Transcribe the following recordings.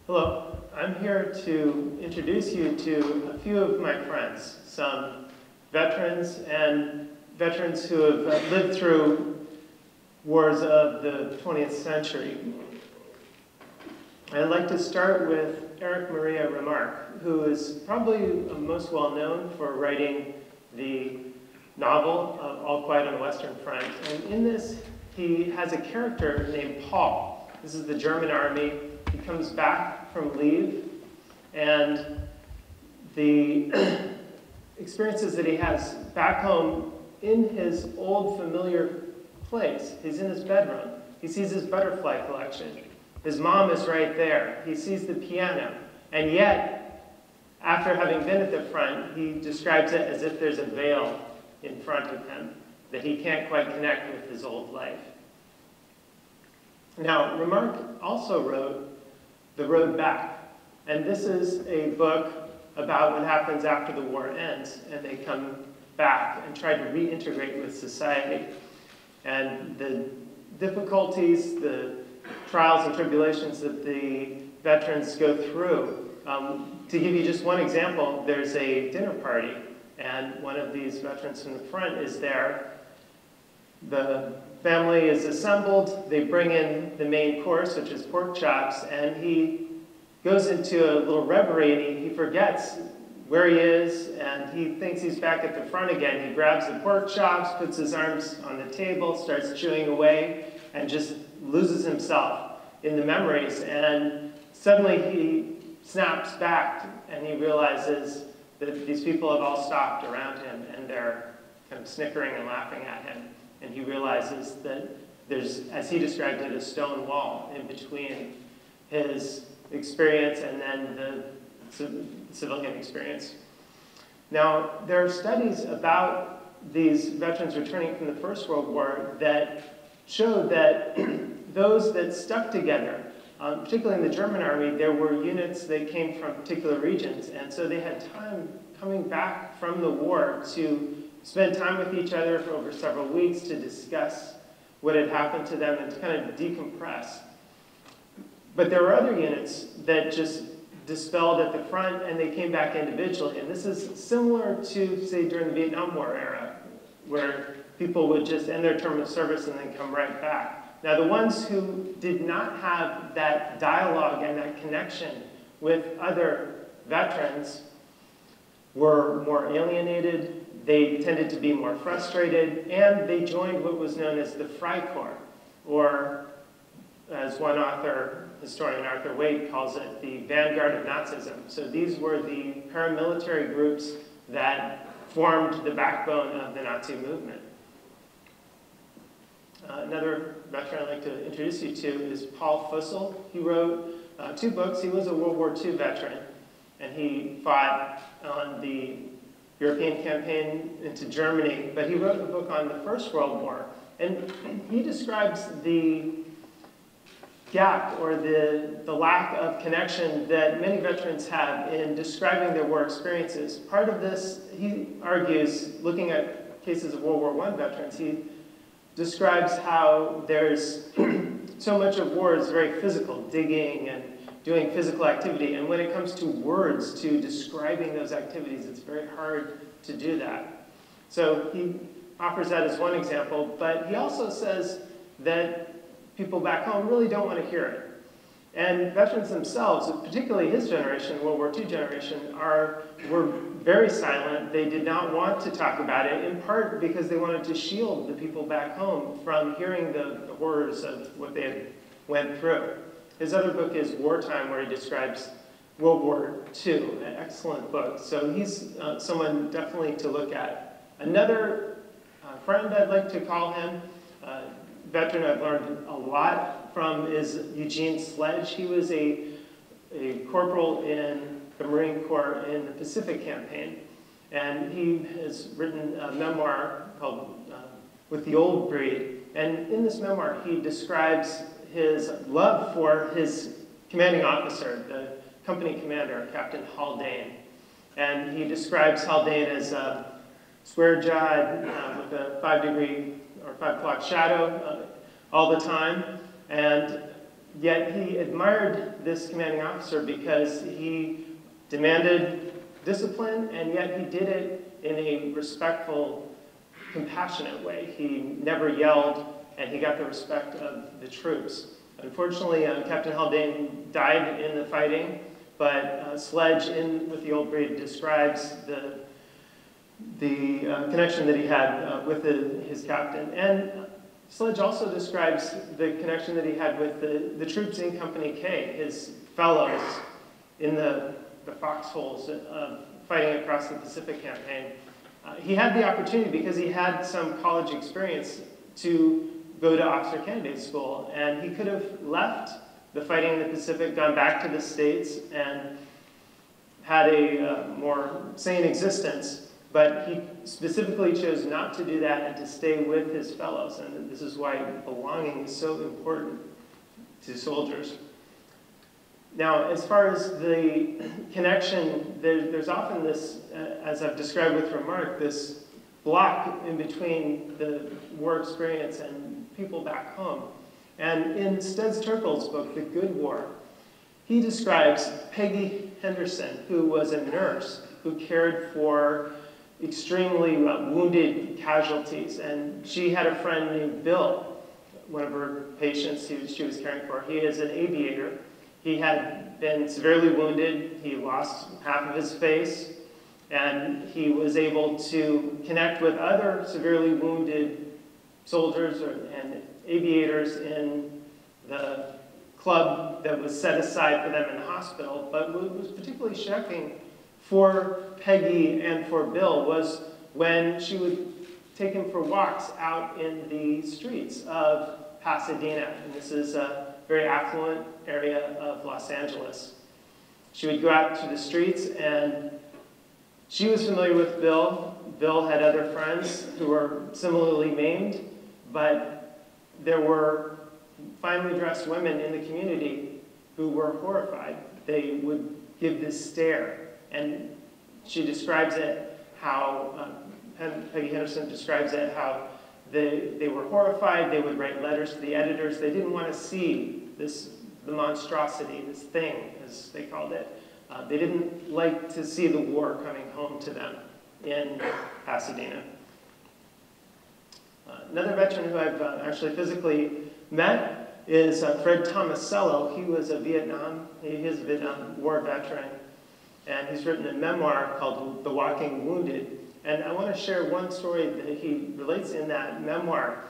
Hello, I'm here to introduce you to a few of my friends, some veterans and veterans who have lived through wars of the 20th century. I'd like to start with Erich Remarque, who is probably most well known for writing the novel All Quiet on the Western Front. And in this, he has a character named Paul. This is the German army. He comes back from leave, and the experiences that he has back home in his old familiar place. He's in his bedroom. He sees his butterfly collection. His mom is right there. He sees the piano. And yet, after having been at the front, he describes it as if there's a veil in front of him, that he can't quite connect with his old life. Now, Remarque also wrote The Road Back. And this is a book about what happens after the war ends, and they come back and try to reintegrate with society. And the difficulties, the trials and tribulations that the veterans go through. To give you just one example, there's a dinner party, and one of these veterans from the front is there. The family is assembled, they bring in the main course, which is pork chops, and he goes into a little reverie, and he forgets where he is, and he thinks he's back at the front again. He grabs the pork chops, puts his arms on the table, starts chewing away, and just loses himself in the memories. And suddenly he snaps back, and he realizes that these people have all stopped around him, and they're kind of snickering and laughing at him. And he realizes that there's, as he described it, a stone wall in between his experience and then the civilian experience. Now, there are studies about these veterans returning from the First World War that showed that those that stuck together, particularly in the German army, there were units that came from particular regions, and so they had time coming back from the war to spend time with each other for over several weeks to discuss what had happened to them and to kind of decompress. But there were other units that just dispelled at the front, and they came back individually. And this is similar to, say, during the Vietnam War era, where people would just end their term of service and then come right back. Now, the ones who did not have that dialogue and that connection with other veterans were more alienated, they tended to be more frustrated, and they joined what was known as the Freikorps, or as one author, historian Arthur Waite, calls it, the Vanguard of Nazism. So these were the paramilitary groups that formed the backbone of the Nazi movement. Another veteran I'd like to introduce you to is Paul Fussell. He wrote 2 books. He was a World War II veteran, and he fought on the European campaign into Germany, but he wrote a book on the First World War. And he describes the gap or the lack of connection that many veterans have in describing their war experiences. Part of this, he argues, looking at cases of World War I veterans, he describes how there's so much of war is very physical, digging and doing physical activity. And when it comes to words, to describing those activities, it's very hard to do that. So he offers that as one example, but he also says that people back home really don't want to hear it. And veterans themselves, particularly his generation, World War II generation, were very silent. They did not want to talk about it, in part because they wanted to shield the people back home from hearing the horrors of what they had went through. His other book is Wartime, where he describes World War II, an excellent book. So he's someone definitely to look at. Another friend I'd like to call him, veteran I've learned a lot from, is Eugene Sledge. He was a corporal in the Marine Corps in the Pacific Campaign, and he has written a memoir called With the Old Breed. And in this memoir, he describes his love for his commanding officer, the company commander, Captain Haldane. And he describes Haldane as square-jawed with a 5 o'clock shadow all the time. And Yet he admired this commanding officer because he demanded discipline, and yet he did it in a respectful, compassionate way. He never yelled, and he got the respect of the troops. Unfortunately, Captain Haldane died in the fighting, but Sledge, in With the Old Breed, describes the connection that he had with his captain. And Sledge also describes the connection that he had with the troops in Company K, his fellows in the foxholes fighting across the Pacific campaign. He had the opportunity, because he had some college experience, to go to officer candidate school, and he could have left the fighting in the Pacific, gone back to the States, and had a more sane existence, but he specifically chose not to do that and to stay with his fellows, and this is why belonging is so important to soldiers. Now, as far as the connection, there's often this, as I've described with Remarque, this block in between the war experience and people back home. And in Studs Terkel's book, The Good War, he describes Peggy Henderson, who was a nurse who cared for extremely wounded casualties. And she had a friend named Bill, one of her patients she was caring for. He is an aviator. He had been severely wounded. He lost half of his face. And he was able to connect with other severely wounded soldiers and aviators in the club that was set aside for them in the hospital. But what was particularly shocking for Peggy and for Bill was when she would take him for walks out in the streets of Pasadena. And this is a very affluent area of Los Angeles. She would go out to the streets, and she was familiar with Bill. Bill had other friends who were similarly maimed, but there were finely dressed women in the community who were horrified. They would give this stare, and she describes it how, Peggy Henderson describes it how they were horrified. They would write letters to the editors. They didn't want to see the monstrosity, this thing, as they called it. They didn't like to see the war coming home to them in Pasadena. Another veteran who I've actually physically met is Fred Tomasello. He is a Vietnam War veteran, and he's written a memoir called The Walking Wounded. And I want to share one story that he relates in that memoir.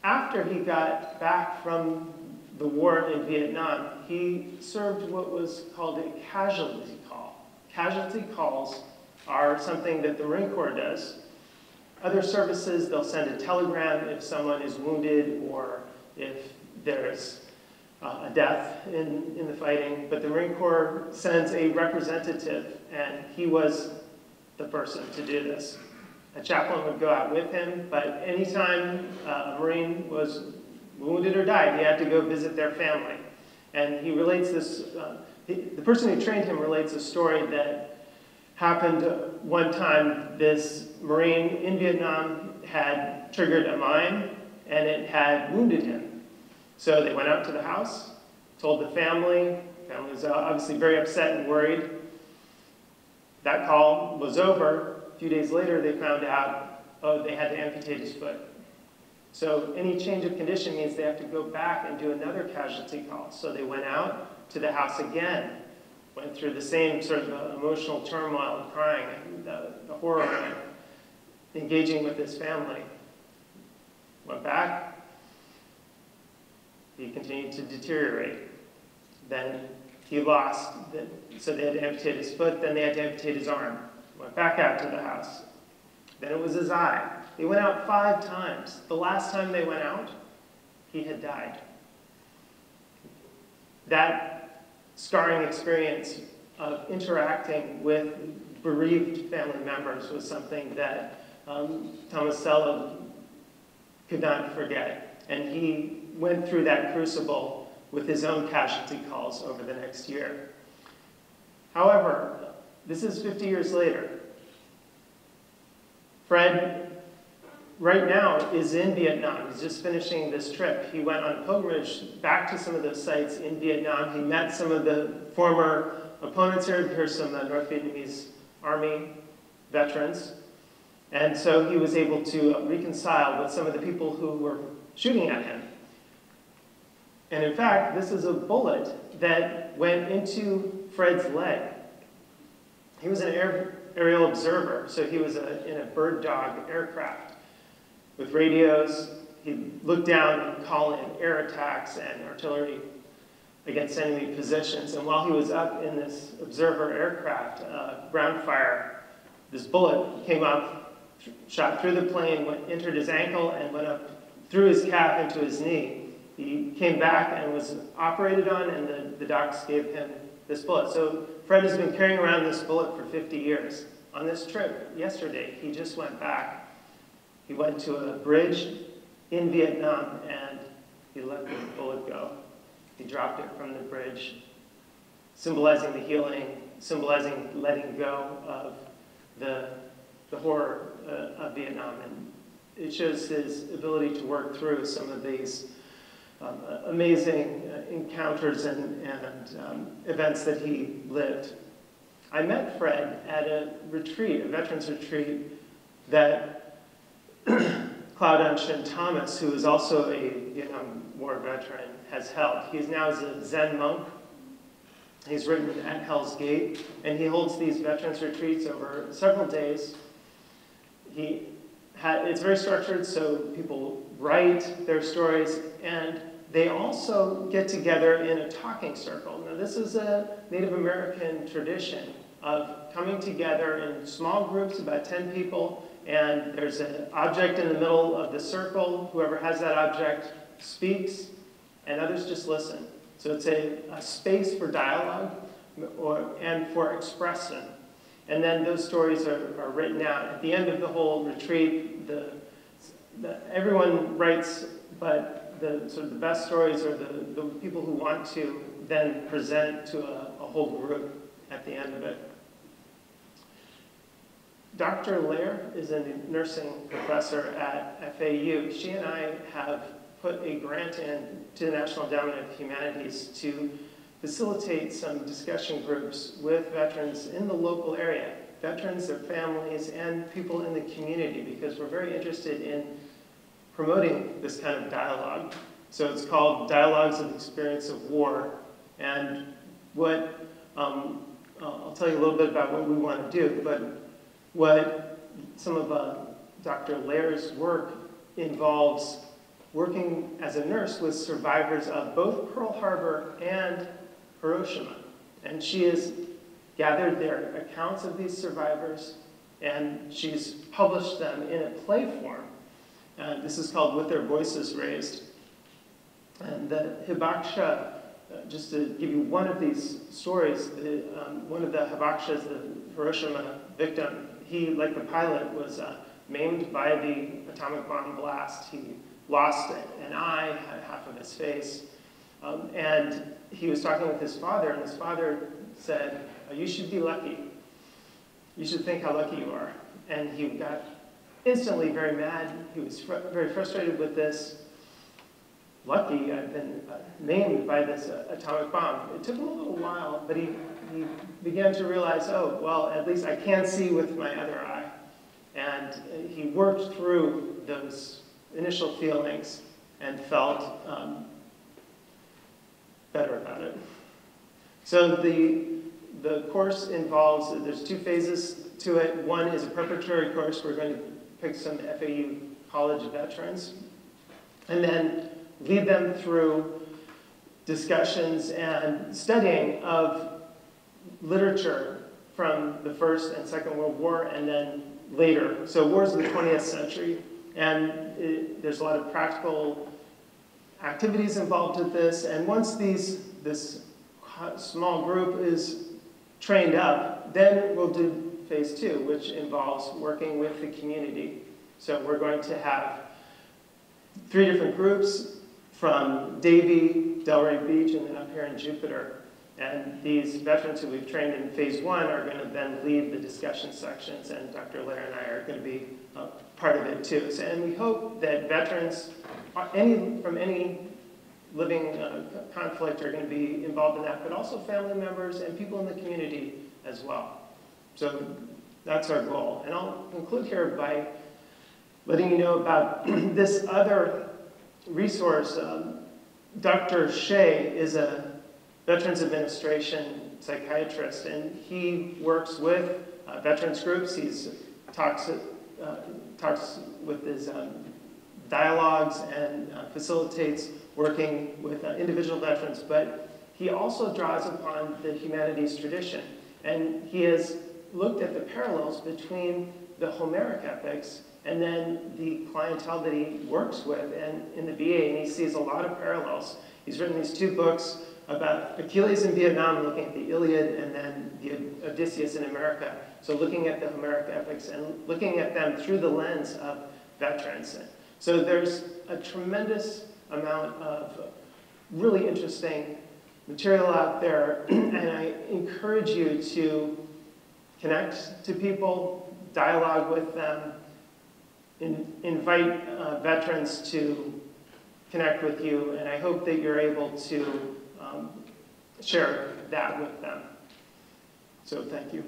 After he got back from the war in Vietnam, he served what was called a casualty call. Casualty calls are something that the Marine Corps does. Other services, they'll send a telegram if someone is wounded or if there's a death in the fighting, but the Marine Corps sends a representative, and he was the person to do this. A chaplain would go out with him, but anytime a Marine was wounded or died, he had to go visit their family. And he relates this, the person who trained him relates a story that happened one time. This Marine in Vietnam had triggered a mine, and it had wounded him. So they went out to the house, told the family. The family was obviously very upset and worried. That call was over. A few days later, they found out, oh, they had to amputate his foot. So any change of condition means they have to go back and do another casualty call. So they went out to the house again, went through the same sort of emotional turmoil and crying and the horror of engaging with his family. Went back. He continued to deteriorate. Then he lost, so they had to amputate his foot, then they had to amputate his arm. Went back out to the house. Then it was his eye. They went out 5 times. The last time they went out, he had died. That scarring experience of interacting with bereaved family members was something that Tomasello could not forget. And he went through that crucible with his own casualty calls over the next year. However, this is 50 years later. Fred right now is in Vietnam. He's just finishing this trip. He went on a pilgrimage back to some of those sites in Vietnam. He met some of the former opponents here. Here's some North Vietnamese Army veterans. And so he was able to reconcile with some of the people who were shooting at him. And in fact, this is a bullet that went into Fred's leg. He was an aerial observer, so he was in a bird dog aircraft with radios. He'd look down and call in air attacks and artillery against enemy positions. And while he was up in this observer aircraft, ground fire, this bullet came up, shot through the plane, entered his ankle, and went up through his calf into his knee. He came back and was operated on, and the docs gave him this bullet. So Fred has been carrying around this bullet for 50 years. On this trip yesterday, he just went back. He went to a bridge in Vietnam, and he let the bullet go. He dropped it from the bridge, symbolizing the healing, symbolizing letting go of the horror of Vietnam. And it shows his ability to work through some of these amazing encounters and events that he lived. I met Fred at a retreat, a veterans retreat, that Claude Shin Thomas, who is also a Vietnam War veteran, has held. He's now a Zen monk. He's written At Hell's Gate, and he holds these veterans retreats over several days. It's very structured, so people write their stories, and they also get together in a talking circle. Now, this is a Native American tradition of coming together in small groups, about 10 people, and there's an object in the middle of the circle. Whoever has that object speaks, and others just listen. So it's a space for dialogue and for expression. And then those stories are written out. At the end of the whole retreat, everyone writes, but the best stories are the people who want to then present to a whole group at the end of it. Dr. Lair is a nursing professor at FAU. She and I have put a grant in to the National Endowment of Humanities to facilitate some discussion groups with veterans in the local area, veterans, their families, and people in the community, because we're very interested in promoting this kind of dialogue. So it's called Dialogues of the Experience of War, and I'll tell you a little bit about what we want to do, but what some of Dr. Lair's work involves working as a nurse with survivors of both Pearl Harbor and Hiroshima. And she has gathered their accounts of these survivors, and she's published them in a play form. This is called With Their Voices Raised. And the Hibakusha, just to give you one of these stories, one of the Hibakushas, the Hiroshima victim, he, like the pilot, was maimed by the atomic bomb blast. He lost an eye, had half of his face. And he was talking with his father, and his father said, "You should be lucky. You should think how lucky you are." And he got instantly very mad. He was very frustrated with this. Lucky, I've been maimed by this atomic bomb. It took him a little while, but he began to realize, oh, well, at least I can see with my other eye. And he worked through those initial feelings and felt better about it. So the course involves, there's two phases to it. One is a preparatory course. We're going to pick some FAU college veterans, and then lead them through discussions and studying of literature from the First and Second World War, and then later. So wars of the 20th century, and there's a lot of practical activities involved with this. And once this small group is trained up, then we'll do phase 2, which involves working with the community. So we're going to have 3 different groups from Davie, Delray Beach, and then up here in Jupiter. And these veterans who we've trained in phase 1 are going to then lead the discussion sections, and Dr. Lair and I are going to be part of it too. So, and we hope that veterans from any living conflict are going to be involved in that, but also family members and people in the community as well. So that's our goal. And I'll conclude here by letting you know about this other resource. Dr. Shea is a Veterans Administration psychiatrist, and he works with veterans groups. He talks with his dialogues and facilitates working with individual veterans, but he also draws upon the humanities tradition. And he has looked at the parallels between the Homeric epics and then the clientele that he works with and in the VA, and he sees a lot of parallels. He's written these 2 books about Achilles in Vietnam, looking at the Iliad, and then the Odysseus in America. So looking at the Homeric epics and looking at them through the lens of veterans. So there's a tremendous amount of really interesting material out there, and I encourage you to connect to people, dialogue with them, invite veterans to connect with you, and I hope that you're able to share that with them. So thank you.